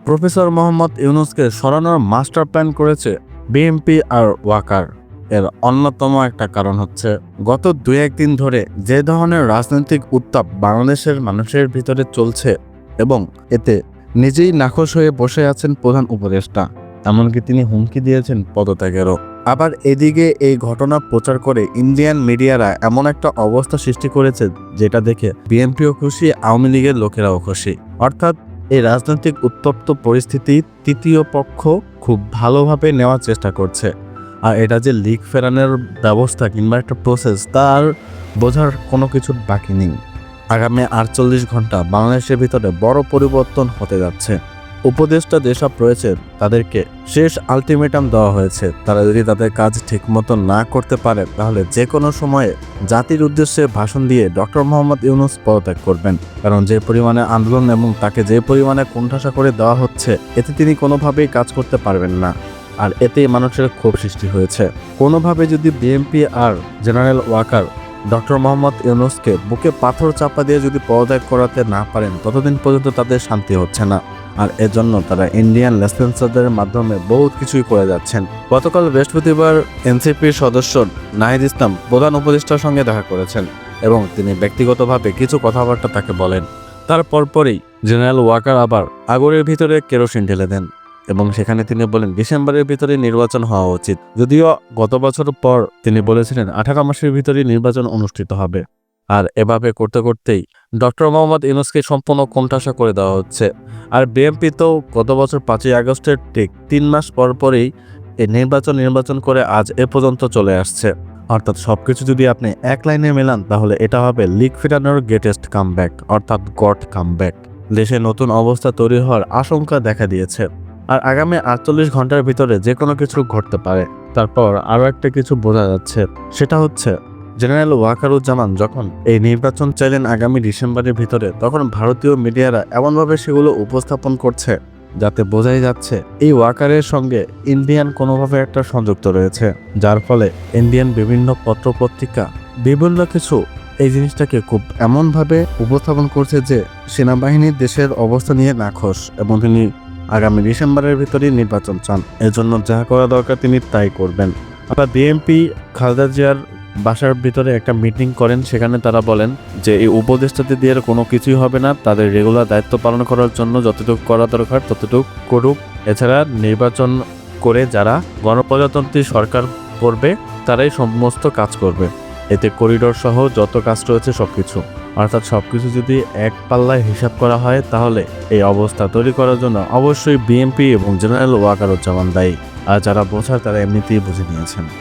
Professor Mohammad ইউনূসকে সরানোর master plan করেছে BNP আর ওয়াকার। এর অন্যতম একটা কারণ হচ্ছে গত 2-1 দিন ধরে যে ধরনের রাজনৈতিক উত্তাপ বাংলাদেশের মানুষের ভিতরে চলছে এবং এতে নিজেই নাখোশ হয়ে বসে আছেন প্রধান উপদেষ্টা। এমনকি তিনি হুমকি দিয়েছেন পদত্যাগেরও। আবার এদিকে এই ঘটনা প্রচার করে ইন্ডিয়ান মিডিয়ারা এমন একটা অবস্থা সৃষ্টি করেছে যেটা দেখে বিএনপিও খুশি, আওয়ামী লীগের লোকেরাও খুশি। অর্থাৎ এই রাজনৈতিক উত্তপ্ত পরিস্থিতি তৃতীয় পক্ষ খুব ভালোভাবে নেওয়ার চেষ্টা করছে। আর এটা যে লিগ ফেরানোর ব্যবস্থা কিংবা একটা প্রসেস তার বোঝার কোনো কিছু বাকি নেই। আগামী 48 ঘন্টা বাংলাদেশের ভিতরে বড় পরিবর্তন হতে যাচ্ছে। উপদেষ্টা যেসব রয়েছে তাদেরকে শেষ আলটিমেটাম দেওয়া হয়েছে। তারা যদি তাদের কাজ ঠিকমতো না করতে পারে তাহলে যে কোনো সময়ে জাতির উদ্দেশ্যে ভাষণ দিয়ে ডক্টর মোহাম্মদ ইউনূস পদত্যাগ করবেন। কারণ যে পরিমাণে আন্দোলন এবং তাকে যে পরিমাণে কোণঠাসা করে দেওয়া হচ্ছে এতে তিনি কোনোভাবেই কাজ করতে পারবেন না। আর এতেই মানুষের ক্ষোভ সৃষ্টি হয়েছে। কোনোভাবে যদি বিএনপি আর জেনারেল ওয়াকার ডক্টর মোহাম্মদ ইউনূসকে বুকে পাথর চাপা দিয়ে যদি পদত্যাগ করাতে না পারেন ততদিন পর্যন্ত তাদের শান্তি হচ্ছে না। আর এজন্য তারা ইন্ডিয়ান লেসপেন্সারদের মাধ্যমে বহুত কিছুই করে যাচ্ছেন। গতকাল বৃহস্পতিবার এনসিপির সদস্য নাহিদ ইসলাম প্রধান উপদেষ্টার সঙ্গে দেখা করেছেন এবং তিনি ব্যক্তিগতভাবে কিছু কথাবার্তা তাকে বলেন। তার পরপরই জেনারেল ওয়াকার আবার আগুনের ভিতরে কেরোসিন ঢেলে দেন এবং সেখানে তিনি বলেন ডিসেম্বরের ভিতরে নির্বাচন হওয়া উচিত। যদিও গত বছর পর তিনি বলেছিলেন 18 মাসের ভিতরে নির্বাচন অনুষ্ঠিত হবে। আর এভাবে করতে করতেই ডক্টর মোহাম্মদ ইউনূসকে সম্পূর্ণ কোণঠাসা করে দেওয়া হচ্ছে। আর বিএনপি তো গত বছর 5ই আগস্টের ঠিক 3 মাস পরই এই নির্বাচন করে আজ এ পর্যন্ত চলে আসছে। অর্থাৎ সবকিছু যদি আপনি এক লাইনে মেলান তাহলে এটা হবে লিগ ফেরানোর গ্রেটেস্ট কামব্যাক, অর্থাৎ গড কামব্যাক। দেশে নতুন অবস্থা তৈরি হওয়ার আশঙ্কা দেখা দিয়েছে। আর আগামী 48 ঘন্টার ভিতরে যে কোনো কিছু ঘটতে পারে। তারপর আরও একটা কিছু বোঝা যাচ্ছে, সেটা হচ্ছে জেনারেল ওয়াকারুজ্জামান যখন এই নির্বাচন চাইলেন আগামী ডিসেম্বরের ভিতরে, তখন ভারতীয় মিডিয়ারা এমনভাবে সেগুলো উপস্থাপন করছে যাতে বোঝাই যাচ্ছে এই ওয়াকারের সঙ্গে ইন্ডিয়ান কোনোভাবে একটা সংযুক্ত রয়েছে। যার ফলে ইন্ডিয়ান বিভিন্ন পত্রপত্রিকা বিভিন্ন কিছু এই জিনিসটাকে খুব এমনভাবে উপস্থাপন করছে যে সেনাবাহিনীর দেশের অবস্থা নিয়ে নাখোশ এবং তিনি আগামী ডিসেম্বরের ভিতরেই নির্বাচন চান। এজন্য যা করা দরকার তিনি তাই করবেন। আবার বিএনপি খালেদা জিয়ার বাসার ভিতরে একটা মিটিং করেন, সেখানে তারা বলেন যে এই উপদেষ্টাদের দিয়ে কোনো কিছুই হবে না, তাদের রেগুলার দায়িত্ব পালন করার জন্য যতটুকু করা দরকার ততটুকু করুক। এছাড়া নির্বাচন করে যারা গণপ্রজাতন্ত্রী সরকার করবে তারাই সমস্ত কাজ করবে। এতে করিডোর সহ যত কাজ রয়েছে সবকিছু, অর্থাৎ সবকিছু যদি এক পাল্লায় হিসাব করা হয় তাহলে এই অবস্থা তৈরি করার জন্য অবশ্যই বিএনপি এবং জেনারেল ওয়াকারুজ্জামান দায়ী। আর যারা বোঝার তারা এমনিতেই বুঝে নিয়েছেন।